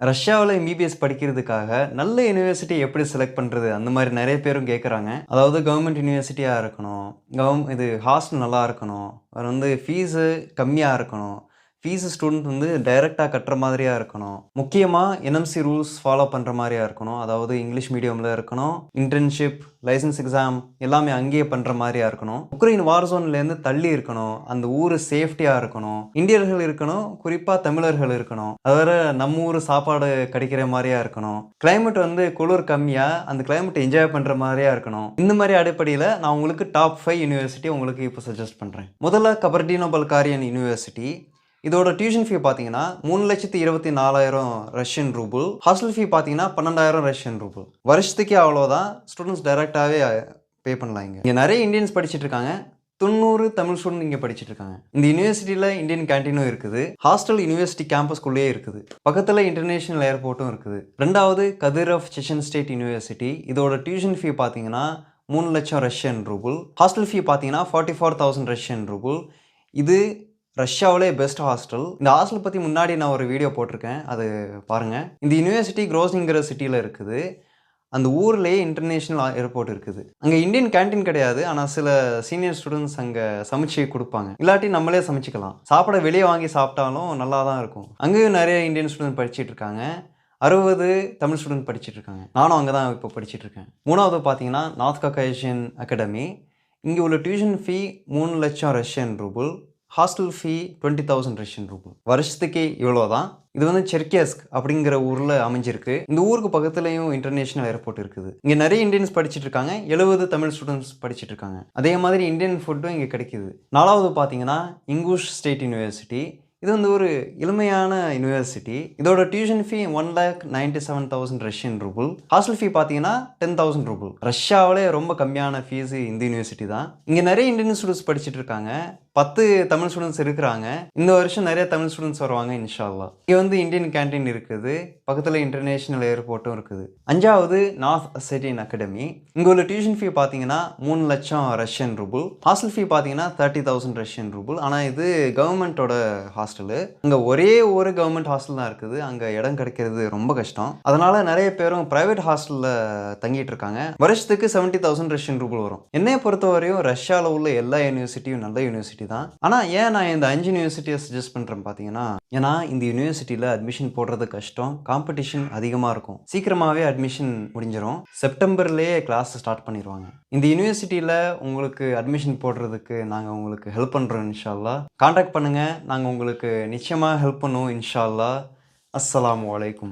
ரஷ்யாவுல MBBS படிக்கிறதுக்காக நல்ல university எப்படி செலக்ட் பண்றது? அந்த மாரி நெறைய பேரும் கேட்குறாங்க. அதாவது கவர்மெண்ட் யுனிவர்சிட்டியா இருக்கணும். இது ஹாஸ்டல் நல்லா இருக்கணும். அப்புறம் ஃபீஸு கம்மியா இருக்கணும். ஸ்டூடண்ட் டைரக்ட்டா கட்டுற மாதிரியா இருக்கணும். முக்கியமா என்எம்சி ரூல்ஸ் ஃபாலோ பண்ற மாரியா இருக்கணும். அதாவது இங்கிலீஷ் மீடியம்ல இருக்கணும். இன்டர்ன்ஷிப், லைசென்ஸ் எக்ஸாம் எல்லாமே அங்கேயே பண்ற மாரியா இருக்கணும். உக்ரைன் வார் ஜோன்லேருந்து தள்ளி இருக்கணும். அந்த ஊரு சேஃப்டியா இருக்கணும். இந்தியர்கள் இருக்கணும். குறிப்பா தமிழர்கள் இருக்கணும். தவிர நம்ம ஊரு சாப்பாடு கிடைக்கிற மாரியா இருக்கணும். கிளைமேட் குளிர் கம்மியா, அந்த கிளைமேட் என்ஜாய் பண்ற மாரியா இருக்கணும். இந்த மாரி அடிப்படையில நான் உங்களுக்கு டாப் 5 யுனிவர்சிட்டி உங்களுக்கு இப்போ சஜெஸ்ட் பண்றேன். முதல்ல கபர்டினோ-பல்காரியன் யுனிவர்சிட்டி. இதோட டியூஷன் ஃபீ பார்த்தீங்கன்னா 3,24,000 ரஷ்யன் ரூபிள். ஹாஸ்டல் ஃபீ பார்த்தீங்கன்னா 12,000 ரஷ்யன் ரூபிள். வருஷத்துக்கே அவ்வளோதான். ஸ்டூடெண்ட்ஸ் டைரெக்டாகவே பே பண்ணலாம். இங்கே நிறைய இந்தியன்ஸ் படிச்சுட்டு இருக்காங்க. 90 தமிழ் ஸ்டூடெண்ட் இங்கே படிச்சுட்டு இருக்காங்க. இந்த யூனிவர்சிட்டியில் இந்தியன் கேன்டீனும் இருக்குது. ஹாஸ்டல் யூனிவர்சிட்டி கேம்பஸ்குள்ளேயே இருக்குது. பக்கத்தில் இன்டர்நேஷனல் ஏர்போர்ட்டும் இருக்குது. ரெண்டாவது கதிரவ் செஷன் ஸ்டேட் யூனிவர்சிட்டி. இதோட டியூஷன் ஃபீ பார்த்தீங்கன்னா 3 லட்சம் ரஷ்யன் ரூபிள். ஹாஸ்டல் ஃபீ பார்த்தீங்கன்னா 44,000 ரஷ்யன் ரூபிள். இது ரஷ்யாவிலே பெஸ்ட் ஹாஸ்டல். இந்த ஹாஸ்டல் பற்றி முன்னாடி நான் ஒரு வீடியோ போட்டிருக்கேன், அது பாருங்கள். இந்த யூனிவர்சிட்டி குரோஸ்னிங்கிற சிட்டியில் இருக்குது. அந்த ஊர்லேயே இன்டர்நேஷ்னல் ஏர்போர்ட் இருக்குது. அங்கே இந்தியன் கேன்டீன் கிடையாது, ஆனால் சில சீனியர் ஸ்டூடெண்ட்ஸ் அங்கே சமைச்சு கொடுப்பாங்க. இல்லாட்டி நம்மளே சமைச்சிக்கலாம். சாப்பிட வெளியே வாங்கி சாப்பிட்டாலும் நல்லா தான் இருக்கும். அங்கேயும் நிறைய இந்தியன் ஸ்டூடெண்ட் படிச்சுட்டு இருக்காங்க. 60 தமிழ் ஸ்டூடெண்ட் படிச்சுட்டு இருக்காங்க. நானும் அங்கே தான் இப்போ படிச்சுட்டு இருக்கேன். மூணாவது பார்த்தீங்கன்னா நார்த் காகேஷியன் அகாடமி. இங்கே உள்ள டியூஷன் ஃபீ 3 லட்சம் Russian rouble. Hostel fee 20,000 Russian rouble. வருஷத்துக்கே இவ்வளோ தான். இது செர்கேஸ்க் அப்படிங்கிற ஊரில் அமைஞ்சிருக்கு. இந்த ஊருக்கு பக்கத்துலேயும் இன்டர்நேஷனல் ஏர்போர்ட் இருக்குது. இங்கே நிறைய இந்தியன்ஸ் படிச்சுட்டு இருக்காங்க. 70 தமிழ் ஸ்டூடெண்ட்ஸ் படிச்சுட்டு இருக்காங்க. அதே மாதிரி இந்தியன் ஃபுட்டும் இங்கே கிடைக்குது. நாலாவது பார்த்தீங்கன்னா இங்கூஷ் ஸ்டேட் யூனிவர்சிட்டி. இது ஒரு எளிமையான யூனிவர்சிட்டி. இதோட tuition fee 1,97,000 Russian rouble. Hostel ஃபீ பார்த்தீங்கன்னா 10,000 ரூபிள். ரஷ்யாவிலே ரொம்ப கம்மியான ஃபீஸ் இந்த யூனிவர்சிட்டி தான். இங்கே நிறைய இந்தியன் ஸ்டூடெண்ட்ஸ் படிச்சுட்டு இருக்காங்க. 10 தமிழ் ஸ்டூடெண்ட்ஸ் இருக்கிறாங்க. இந்த வருஷம் நிறைய தமிழ் ஸ்டூடெண்ட்ஸ் வருவாங்க இன்ஷா அல்லாஹ். இங்கே இந்தியன் கேன்டீன் இருக்குது. பக்கத்தில் இன்டர்நேஷனல் ஏர்போர்ட்டும் இருக்குது. அஞ்சாவது நார்த் அசெட்டியன் அகாடமி. இங்கே உள்ள டியூஷன் ஃபீ பார்த்தீங்கன்னா 3 லட்சம் ரஷ்யன் ரூபிள். ஹாஸ்டல் ஃபீ பார்த்தீங்கன்னா 30,000 ரஷ்யன் ரூபிள். ஆனால் இது கவர்மெண்ட்டோட ஹாஸ்டலு. அங்கே ஒரே ஒரு கவர்மெண்ட் ஹாஸ்டல் தான் இருக்குது. அங்கே இடம் கிடைக்கிறது ரொம்ப கஷ்டம். அதனால நிறைய பேரும் பிரைவேட் ஹாஸ்டலில் தங்கிட்டு இருக்காங்க. வருஷத்துக்கு 70,000 ரஷ்யன் ரூபிள் வரும். என்னைய பொறுத்தவரையும் ரஷ்யாவில் உள்ள எல்லா யூனிவர்சிட்டியும் நல்ல யூனிவர்சிட்டி தான். ஆனால் ஏன் நான் இந்த 5 யூனிவர்சிட்டியை சஜஸ்ட் பண்ணுறேன் பார்த்தீங்கன்னா, ஏன்னா இந்த யூனிவர்சிட்டியில் அட்மிஷன் போடுறது கஷ்டம். காம்படிஷன் அதிகமாக இருக்கும். சீக்கிரமாகவே அட்மிஷன் முடிஞ்சிடும். செப்டம்பர்லேயே கிளாஸ் ஸ்டார்ட் பண்ணிடுவாங்க. இந்த யூனிவர்சிட்டியில் உங்களுக்கு அட்மிஷன் போடுறதுக்கு நாங்கள் உங்களுக்கு ஹெல்ப் பண்ணுறோம் இன்ஷா அல்லாஹ். கான்டாக்ட் பண்ணுங்கள். நாங்கள் உங்களுக்கு நிச்சயமாக ஹெல்ப் பண்ணுவோம் இன்ஷா அல்லாஹ். அஸ்ஸலாமு அலைக்கும்.